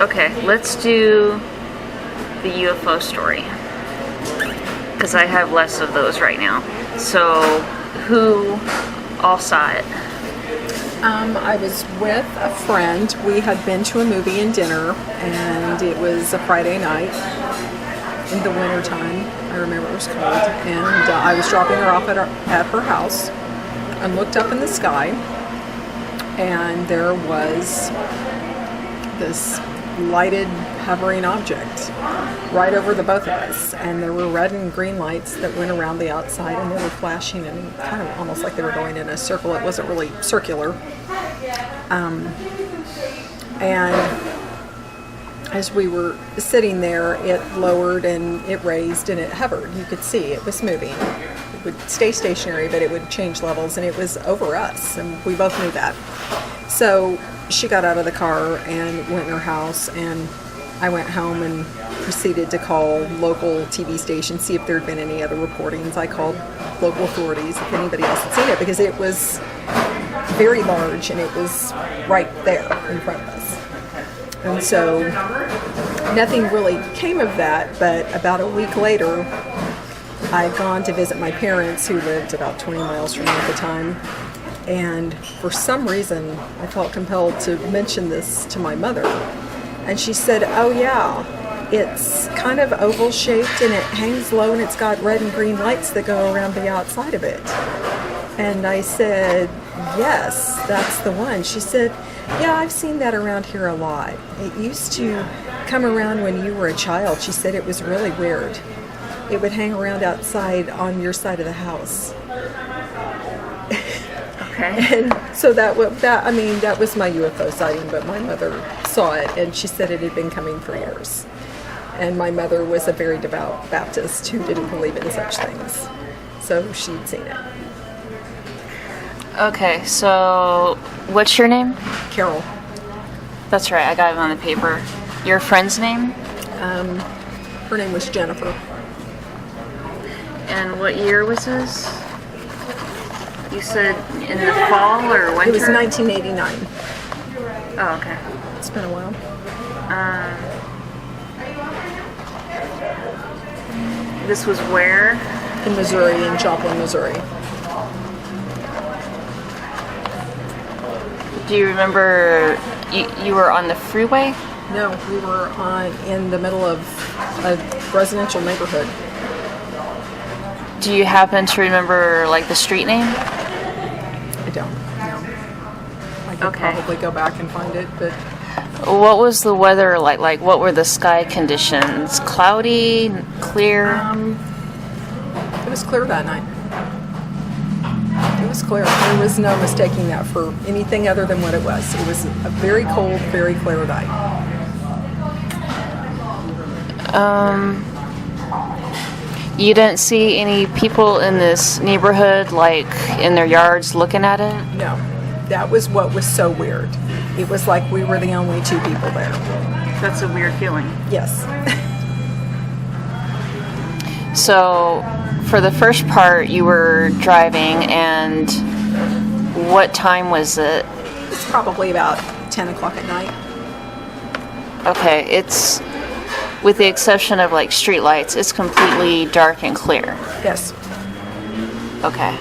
Okay, let's do the UFO story. Because I have less of those right now. So, who all saw it? I was with a friend. We had been to a movie and dinner, and it was a Friday night in the wintertime. I remember it was cold. And I was dropping her off at her house and looked up in the sky, and there was this lighted hovering object right over the both of us, and there were red and green lights that went around the outside, and they were flashing and kind of almost like they were going in a circle. It wasn't really circular, and as we were sitting there, it lowered and it raised and it hovered. You could see it was moving. It would stay stationary, but it would change levels, and it was over us, and we both knew that. So she got out of the car and went in her house, and I went home and proceeded to call local TV stations, see if there had been any other reportings. I called local authorities if anybody else had seen it, because it was very large and it was right there in front of us. And so nothing really came of that, but about a week later, I had gone to visit my parents, who lived about 20 miles from me at the time. And for some reason, I felt compelled to mention this to my mother. And she said, "Oh yeah, it's kind of oval shaped and it hangs low and it's got red and green lights that go around the outside of it." And I said, "Yes, that's the one." She said, "Yeah, I've seen that around here a lot. It used to come around when you were a child." She said it was really weird. It would hang around outside on your side of the house. Okay. And so that was my UFO sighting, but my mother saw it, and she said it had been coming for years. And my mother was a very devout Baptist who didn't believe in such things, so she'd seen it. Okay, so what's your name? Carol. That's right, I got it on the paper. Your friend's name? Her name was Jennifer. And what year was this? You said in the fall or winter? It was 1989. Oh, okay. It's been a while. This was where? In Missouri, in Joplin, Missouri. Do you remember you were on the freeway? No, we were in the middle of a residential neighborhood. Do you happen to remember like the street name? I don't. No. I could probably go back and find it, but what was the weather like? Like, what were the sky conditions? Cloudy, clear? It was clear that night. It was clear. There was no mistaking that for anything other than what it was. It was a very cold, very clear night. You didn't see any people in this neighborhood, like in their yards, looking at it? No. That was what was so weird. It was like we were the only two people there. That's a weird feeling. Yes. So, for the first part, you were driving, and what time was it? It's probably about 10 o'clock at night. Okay, it's, with the exception of like street lights, it's completely dark and clear. Yes. Okay.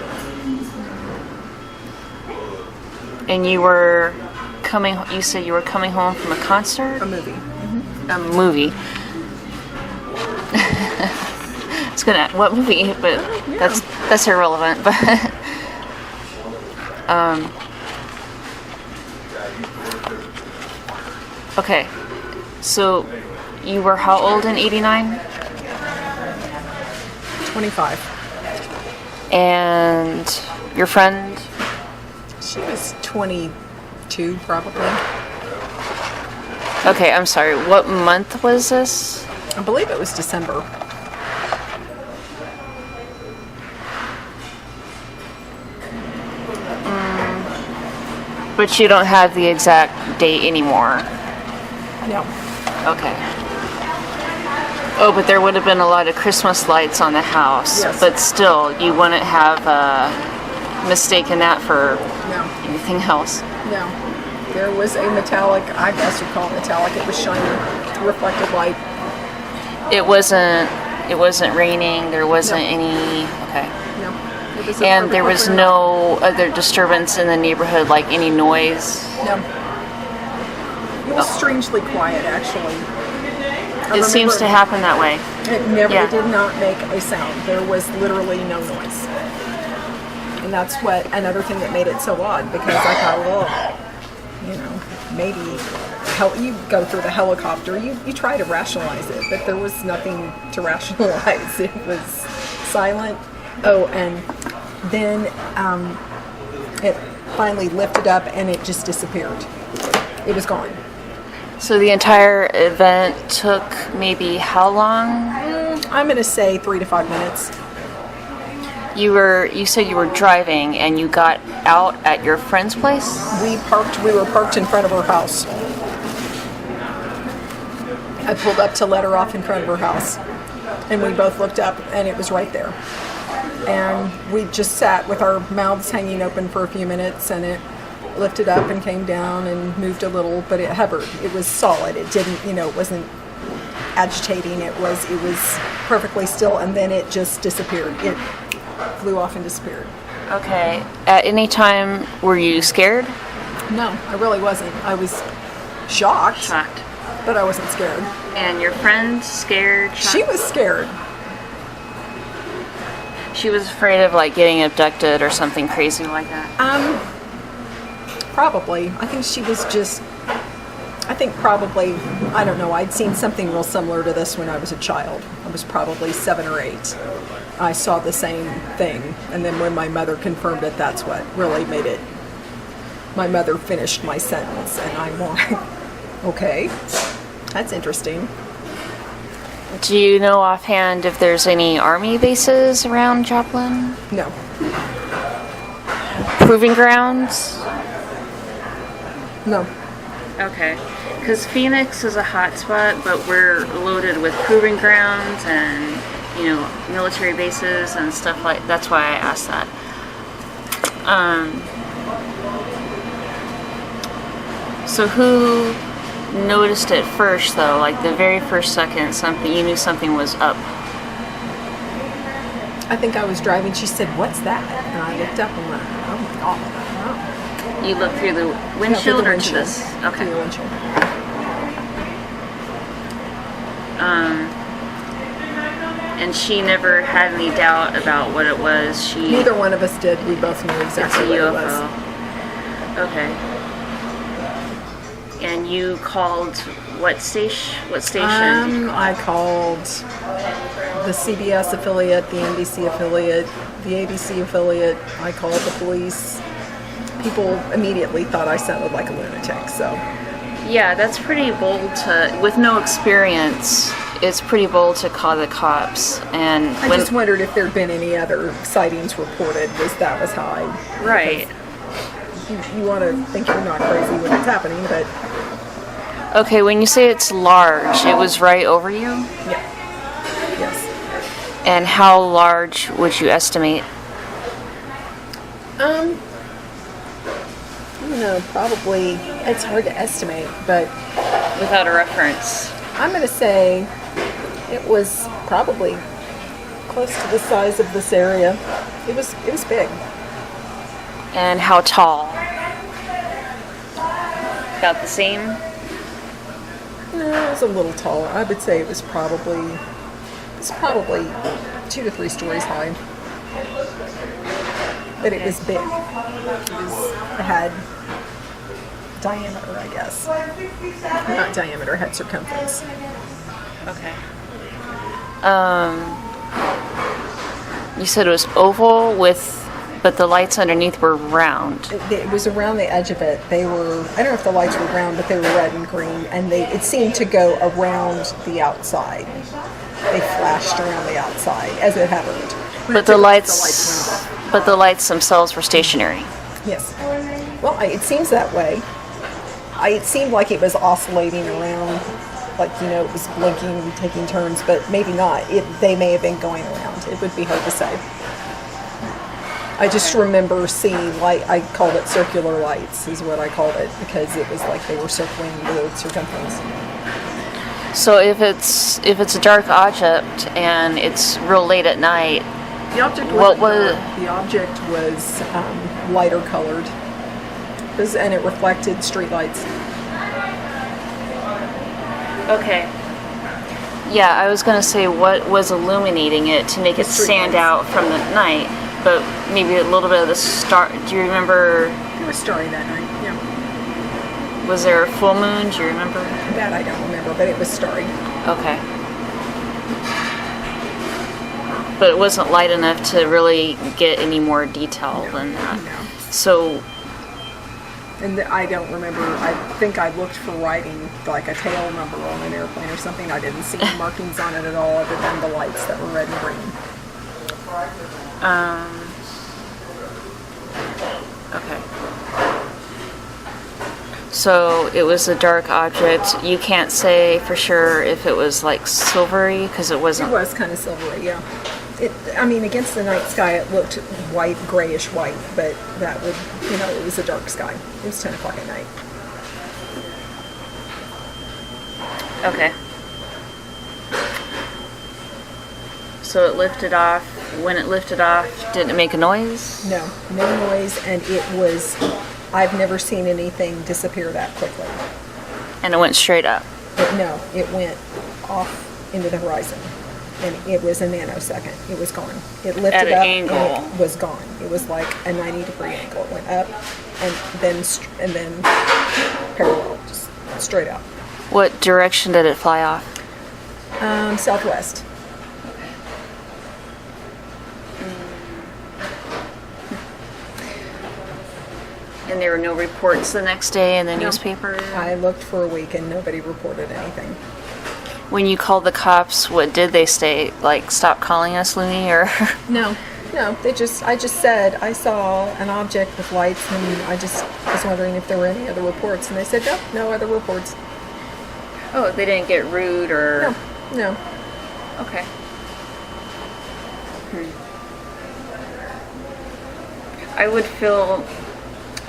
And you said you were coming home from a concert? A movie. Mm-hmm. A movie. It's gonna, what movie? But yeah. that's irrelevant. But okay. So you were how old in 89? 25. And your friend? She was 22, probably. Okay, I'm sorry. What month was this? I believe it was December. But you don't have the exact date anymore. No. Okay. Oh, but there would have been a lot of Christmas lights on the house. Yes. But still, you wouldn't have mistaken that for anything else. No. There was a metallic, I guess you'd call it metallic, it was shiny, reflected light. It wasn't raining, there wasn't any, okay. No. It was a And there perfectly was clear no other disturbance in the neighborhood, like any noise? night. No. It was strangely quiet, actually. It seems to happen that way. It never Yeah. did not make a sound. There was literally no noise. And that's another thing that made it so odd, because I thought, well, maybe you go through the helicopter, you try to rationalize it, but there was nothing to rationalize. It was silent. Oh, and then it finally lifted up and it just disappeared. It was gone. So the entire event took maybe how long? I'm going to say 3 to 5 minutes. You said you were driving and you got out at your friend's place? We were parked in front of her house. I pulled up to let her off in front of her house. And we both looked up and it was right there. And we just sat with our mouths hanging open for a few minutes, and it lifted up and came down and moved a little, but it hovered. It was solid. It didn't, it wasn't agitating. It was perfectly still, and then it just disappeared. It flew off and disappeared. Okay. At any time, were you scared? No, I really wasn't. I was shocked. Shocked. But I wasn't scared. And your friend scared? Shocked? She was scared. She was afraid of like getting abducted or something crazy like that? Probably. I think she was probably, I don't know, I'd seen something real similar to this when I was a child. I was probably 7 or 8. I saw the same thing. And then when my mother confirmed it, that's what really made it. My mother finished my sentence, and I'm like, okay, that's interesting. Do you know offhand if there's any Army bases around Joplin? No. Proving grounds? No. Okay. Because Phoenix is a hotspot, but we're loaded with proving grounds and, military bases and stuff like. That's why I asked that. So who noticed it first, though? Like the very first second, you knew something was up. I think I was driving. She said, "What's that?" And I looked up and went, "Oh my God!" Oh. You looked through the windshield, or to this? Okay. Through the windshield. And she never had any doubt about what it was. Neither one of us did. We both knew exactly what it was. Okay. And you called what station? What station? I called the CBS affiliate, the NBC affiliate, the ABC affiliate. I called the police. People immediately thought I sounded like a lunatic. So. Yeah, that's pretty bold with no experience. It's pretty bold to call the cops. And I just wondered if there'd been any other sightings reported. That was how I. Right. You want to think you're not crazy when it's happening, but. Okay, when you say it's large, it was right over you? Yeah. Yes. And how large would you estimate? I don't know, probably, it's hard to estimate, but... Without a reference. I'm going to say it was probably close to the size of this area. It was big. And how tall? About the same? No, it was a little taller. I would say it was probably 2 to 3 stories high. But it was big. It had diameter, I guess. Not diameter, it had circumference. Okay. You said it was oval but the lights underneath were round. It was around the edge of it. They were, I don't know if the lights were round, but they were red and green, and it seemed to go around the outside. They flashed around the outside as it hovered. But the lights themselves were stationary. Yes. Well, it seems that way. It seemed like it was oscillating around, like, it was blinking and taking turns, but maybe not. They may have been going around. It would be hard to say. I just remember seeing light. I called it circular lights, is what I called it, because it was like they were circling the circumference. So if it's a dark object and it's real late at night, The object What wasn't was- dark. The object was lighter colored, and it reflected street lights. okay. Yeah, I was gonna say what was illuminating it to make it street stand lights. out from the night, but maybe a little bit of the star. Do you remember? It was starry that night. Yeah, Was there a full moon? Do you remember? that I don't remember, but it was starry. Okay. But it wasn't light enough to really get any more detail than that. No. So, And I don't remember. I think I looked for writing like a tail number on an airplane or something. I didn't see any markings on it at all, other than the lights that were red and green. okay. So it was a dark object. You can't say for sure if it was like silvery because it It wasn't. was kind of silvery, yeah. I mean, against the night sky, it looked white, grayish white, but that would, it was a dark sky. It was 10 o'clock at night. Okay. So it lifted off. When it lifted off, did it make a noise? No noise, and I've never seen anything disappear that quickly. And it went straight up. It went off into the horizon, and it was a nanosecond. It was gone. It lifted At an up angle. and it was gone. It was like a 90-degree angle. It went up and then parallel, just straight up. What direction did it fly off? Southwest. And there were no reports the next day in the No. newspaper? I looked for a week and nobody reported anything. When you called the cops, what did they say? Like, stop calling us, Looney, or? No, I just said I saw an object with lights, and I just was wondering if there were any other reports, and they said no other reports. Oh, they didn't get rude or? No. Okay. I would feel,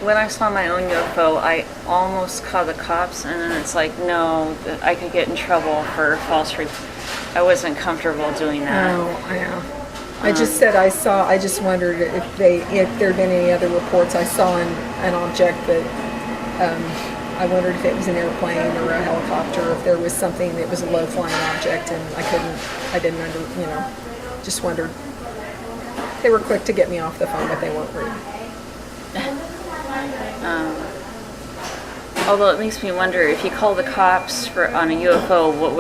when I saw my own UFO, I almost called the cops, and then it's like, no, I could get in trouble for false I wasn't comfortable doing that. No, I know. I just said I saw. I just wondered if there had been any other reports. I saw an object that I wondered if it was an airplane or a helicopter. If there was something that was a low flying object, and I didn't just wondered. They were quick to get me off the phone, but they weren't rude. Although it makes me wonder, if you call the cops on a UFO, what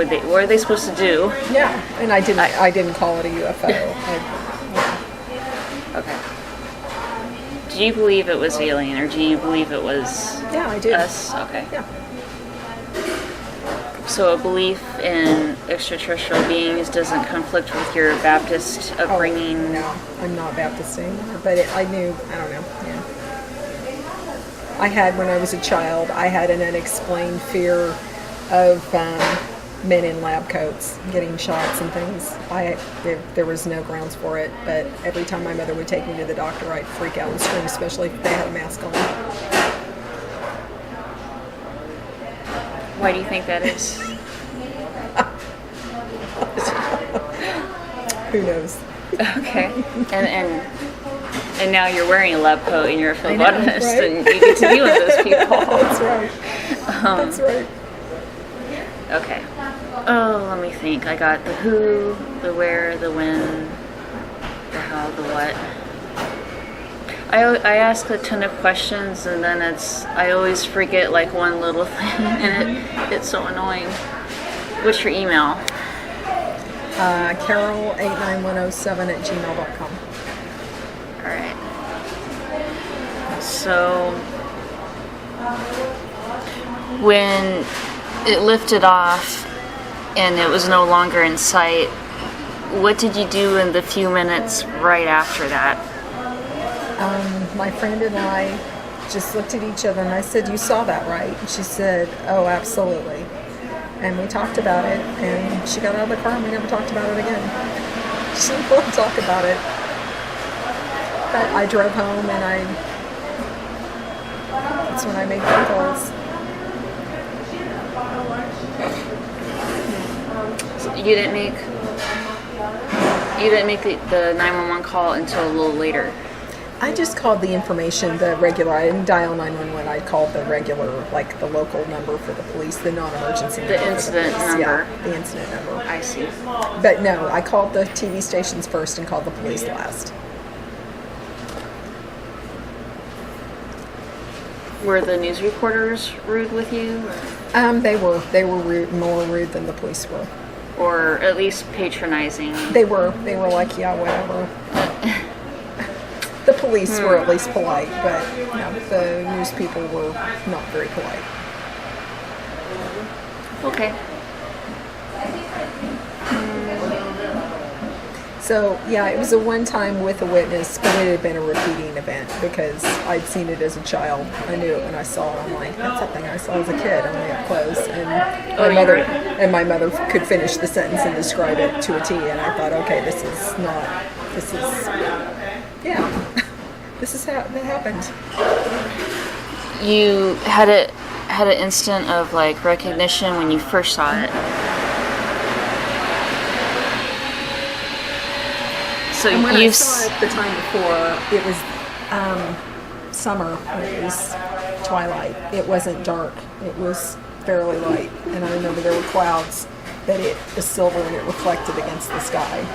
are they supposed to do? Yeah, and I didn't call it a UFO. Okay. Do you believe it was alien, or do you believe it was Yeah, I did. us? Okay. Yeah. So a belief in extraterrestrial beings doesn't conflict with your Baptist upbringing? No, I'm not Baptist anymore, but I don't know, yeah. I had, when I was a child, I had an unexplained fear of men in lab coats getting shots and things. There was no grounds for it, but every time my mother would take me to the doctor, I'd freak out and scream, especially if they had a mask on. Why do you think that is? Who knows? Okay. And now you're wearing a lab coat and you're a I know, phlebotomist, right? and you get to be with those people. That's right. That's right. Okay. Oh, let me think. I got the who, the where, the when, the how, the what. I ask a ton of questions, and then I always forget like one little thing, and it's so annoying. What's your email? Carol89107@gmail.com. All right. So when it lifted off and it was no longer in sight, what did you do in the few minutes right after that? My friend and I just looked at each other, and I said, "You saw that, right?" And she said, "Oh, absolutely." And we talked about it, and she got out of the car, and we never talked about it again. She didn't want to talk about it. but I drove home and that's when I made phone calls. So you didn't make the 911 call until a little later. I just called the information, the regular. I didn't dial 911. I called the regular, like the local number for the police, the non-emergency number. The incident number. Yeah, the incident number. I see. But no, I called the TV stations first and called the police last. Were the news reporters rude with you? They were rude, more rude than the police were. Or at least patronizing? They were like, yeah, whatever. The police were at least polite, but no, the news people were not very polite. Okay. So, yeah, it was a one-time with a witness, but it had been a repeating event because I'd seen it as a child. I knew it when I saw it. I'm like, that's something I saw as a kid, only up close. And my mother could finish the sentence and describe it to a T, and I thought, okay, this is how that happened. You had an instant of like recognition when you first saw it. So And when I saw it the time before, it was summer. It was twilight. It wasn't dark. It was fairly light. And I remember there were clouds, but it was silver and it reflected against the sky.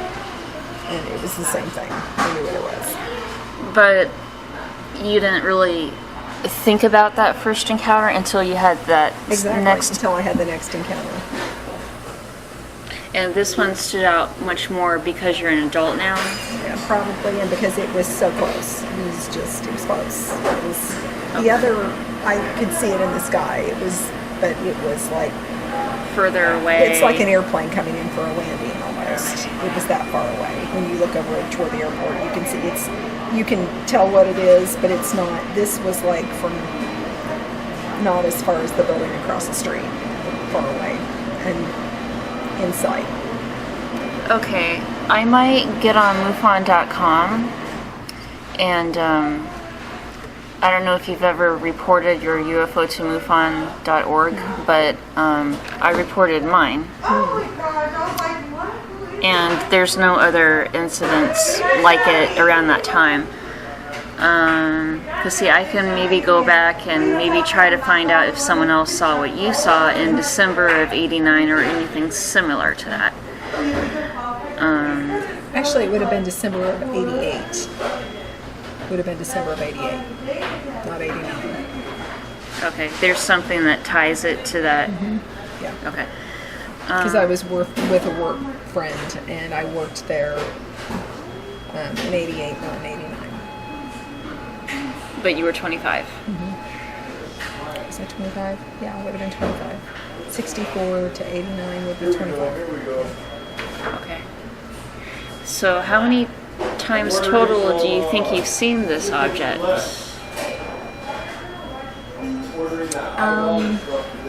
And it was the same thing. I knew what it was. But you didn't really think about that first encounter until you had that Until I had the next encounter. And this one stood out much more because you're an adult now? Yeah, probably, and because it was so close. It was close. It was the other, I could see it in the sky. But it was like further away. It's like an airplane coming in for a landing almost. It was that far away. When you look over toward the airport, you can see you can tell what it is, but it's not. This was like from not as far as the building across the street, far away and in sight. Okay, I might get on MUFON.com and I don't know if you've ever reported your UFO to MUFON.org, but I reported mine. And there's no other incidents like it around that time. Because see, I can maybe go back and maybe try to find out if someone else saw what you saw in December of '89 or anything similar to that. Actually, it would have been December of '88. Would have been December of '88, not '89. Okay, there's something that ties it to that. Mm-hmm. Yeah. Okay. Because I was with a work friend, and I worked there in '88, not in '89. But you were 25. Mm-hmm. Was that 25? Yeah, it would have been 25. 64 to 89 would be 25. Okay. So how many times total do you think you've seen this object?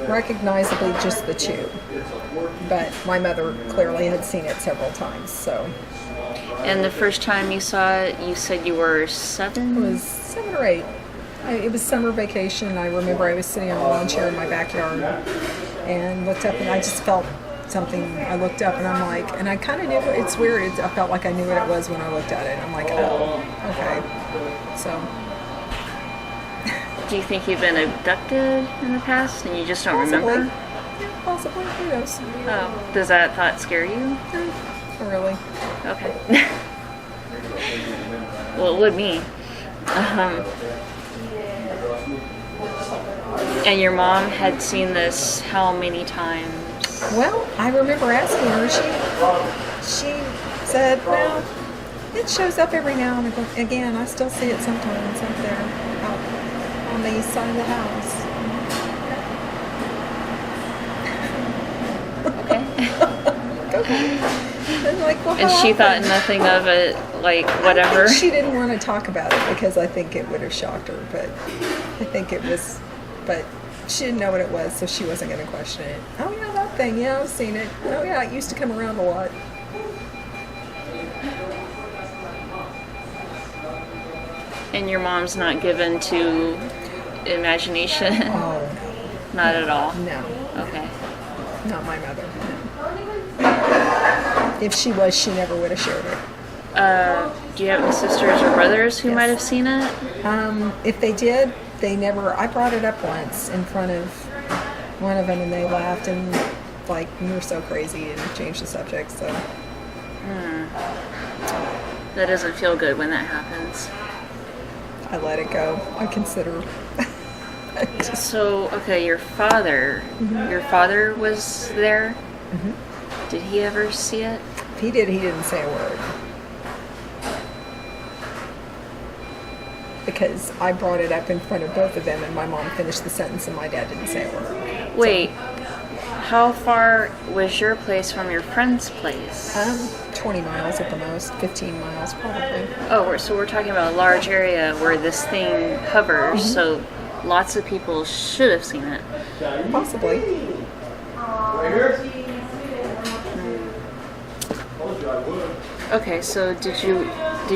Recognizably just the two. But my mother clearly had seen it several times, so. And the first time you saw it, you said you were 7? It was 7 or 8. It was summer vacation. I remember I was sitting on a lawn chair in my backyard and looked up, and I just felt something. I looked up and I'm like, and I kind of knew, it's weird. I felt like I knew what it was when I looked at it. I'm like, oh, okay. So. Do you think you've been abducted in the past and you just don't remember? Yeah, possibly. Who knows? Oh, does that thought scare you? Not really. Okay. Well, it would me. And your mom had seen this how many times? Well, I remember asking her. She said, well, it shows up every now and again. I still see it sometimes up there out on the east side of the house. Okay. And, like, well, And she thought nothing of it, like, whatever? I think she didn't want to talk about it because I think it would have shocked her, but I think it was, but she didn't know what it was, so she wasn't going to question it. Oh yeah, that thing, yeah, I've seen it. Oh yeah, it used to come around a lot. And your mom's not given to imagination? Oh, Not at all? no, Okay. not my mother. If she was, she never would have shared it. Do you have any sisters or brothers who Yes. might have seen it? If they did, they never. I brought it up once in front of one of them, and they laughed and like, "You're so crazy," and changed the subject. So That doesn't feel good when that happens. I let it go. I consider. So, okay, your father was there? Did he ever see it? If he did, he didn't say a word. Because I brought it up in front of both of them, and my mom finished the sentence, and my dad didn't say a word. Wait, how far was your place from your friend's place? 20 miles at the most, 15 miles probably. Oh, so we're talking about a large area where this thing hovers, so lots of people should have seen it. Possibly. Okay, so did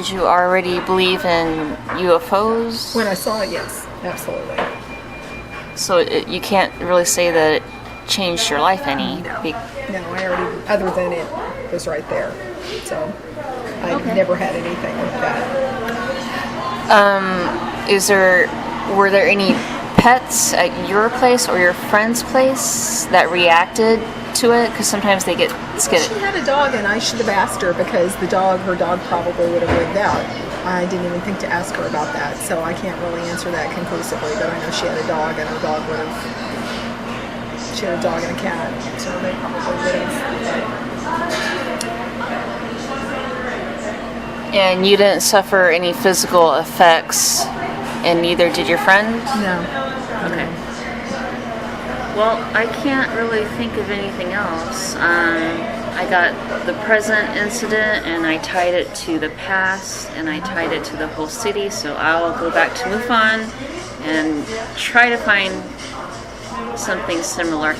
you already believe in UFOs? When I saw it, yes, absolutely. So you can't really say that it changed your life any. No, I already, other than it was right there. So I've never had anything like that. Were there any pets at your place or your friend's place that reacted to it? Because sometimes they get scared. She had a dog, and I should have asked her, because her dog probably would have lived out. I didn't even think to ask her about that, so I can't really answer that conclusively, but I know she had a dog, and her dog would have. She had a dog and a cat, so they probably would have. And you didn't suffer any physical effects, and neither did your friend? No. Okay. Well, I can't really think of anything else. I got the present incident, and I tied it to the past, and I tied it to the whole city, so I'll go back to MUFON and try to find something similar.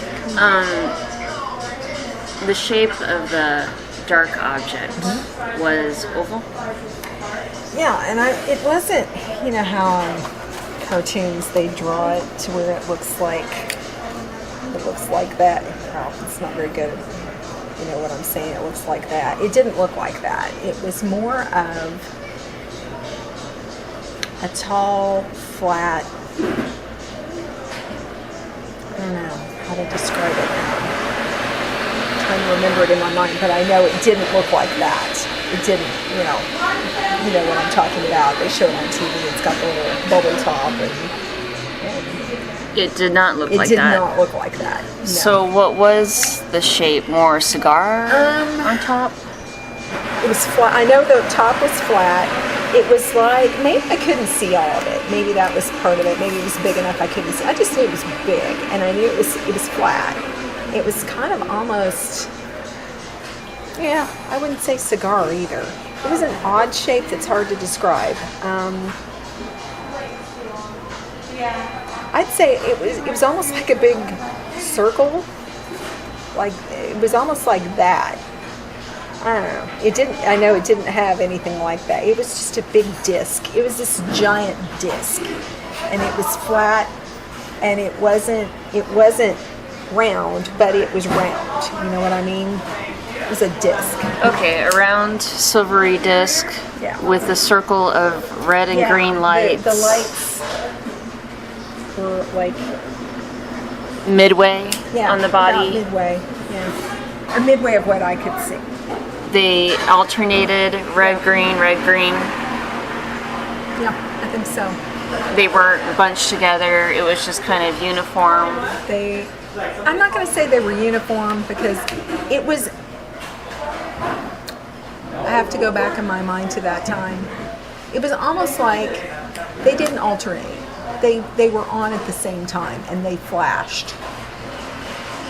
The shape of the dark object was oval? Yeah, and it wasn't, you know how in cartoons they draw it to where it looks like that. Well, it's not very good. You know what I'm saying? It looks like that. It didn't look like that. It was more of a tall, flat, I don't know how to describe it now. I'm trying to remember it in my mind, but I know it didn't look like that. It didn't, you know what I'm talking about. They show it on TV. It's got the little bubble top, and it did not look like that. It did not look like that. No. So what was the shape? More cigar on top? It was flat. I know the top was flat. It was like, maybe I couldn't see all of it. Maybe that was part of it. Maybe it was big enough I couldn't see. I just knew it was big, and I knew it was flat. It was kind of almost, yeah, I wouldn't say cigar either. It was an odd shape that's hard to describe. I'd say it was almost like a big circle. Like, it was almost like that. I don't know. I know it didn't have anything like that. It was just a big disc. It was this giant disc. And it was flat, and it wasn't round, but it was round. You know what I mean? It was a disc. Okay, a round silvery disc with a circle of red and green lights. The lights were like midway on the body. About midway, yeah. Or midway of what I could see. They alternated red, green. Yeah, I think so. They weren't bunched together. It was just kind of uniform. I'm not going to say they were uniform, because it was, I have to go back in my mind to that time. It was almost like they didn't alternate. They were on at the same time, and they flashed.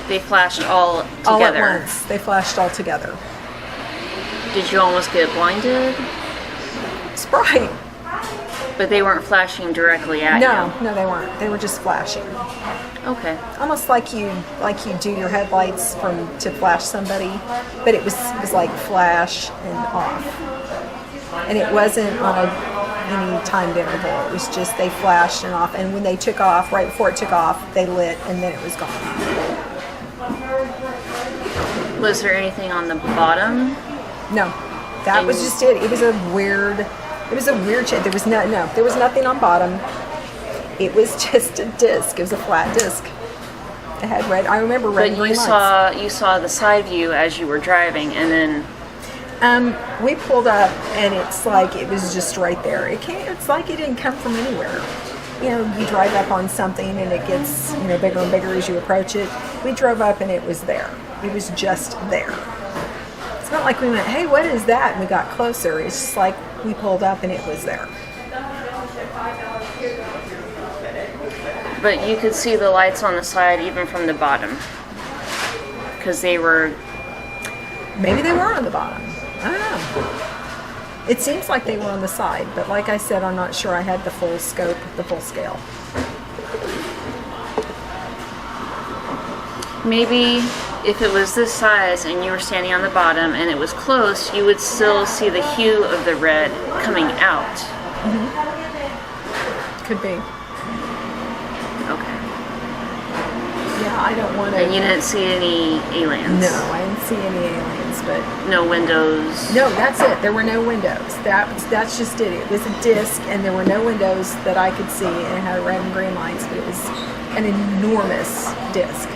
They flashed all together. All at once. They flashed all together. Did you almost get blinded? It's bright. But they weren't flashing directly at you. No, they weren't. They were just flashing. Okay. Almost like you do your headlights to flash somebody, but it was like flash and off. And it wasn't on a any timed interval. It was just they flashed and off, and when they took off, right before it took off, they lit, and then it was gone. Was there anything on the bottom? No, that was just it. It was a weird shape. There was there was nothing on bottom. It was just a disc. It was a flat disc. It had red. I remember red and green lights. You saw the side view as you were driving, and then we pulled up, and it's like it was just right there. It's like it didn't come from anywhere. You know, you drive up on something, and it gets bigger and bigger as you approach it. We drove up, and it was there. It was just there. It's not like we went, "Hey, what is that?" and we got closer. It's just like we pulled up, and it was there. but you could see the lights on the side even from the bottom, because they were. Maybe they were on the bottom. I don't know. It seems like they were on the side, but like I said, I'm not sure I had the full scope, the full scale. Maybe if it was this size and you were standing on the bottom and it was close, you would still see the hue of the red coming out. Mm-hmm. Could be. Okay. Yeah, I don't want to... And you didn't see any aliens? No, I didn't see any aliens, but... No windows? No, that's it. There were no windows. That's just it. It was a disc, and there were no windows that I could see, and it had red and green lights, but it was an enormous disc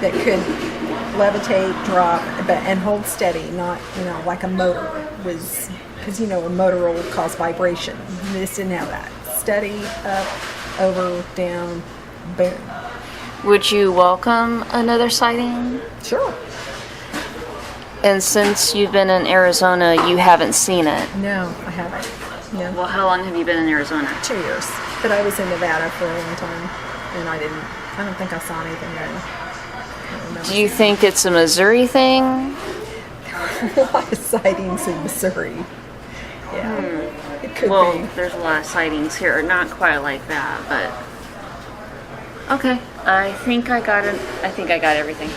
that could levitate, drop, and hold steady, not, like a motor was, because, a motor will cause vibration. This didn't have that. Steady, up, over, down, boom. Would you welcome another sighting? Sure. And since you've been in Arizona, you haven't seen it? No, I haven't. No. Well, how long have you been in Arizona? 2 years. But I was in Nevada for a long time, and I don't think I saw anything there. Do you think it's a Missouri thing? A lot of sightings in Missouri. Yeah, it could be. There's a lot of sightings here. Not quite like that, but... Okay, I think I got everything.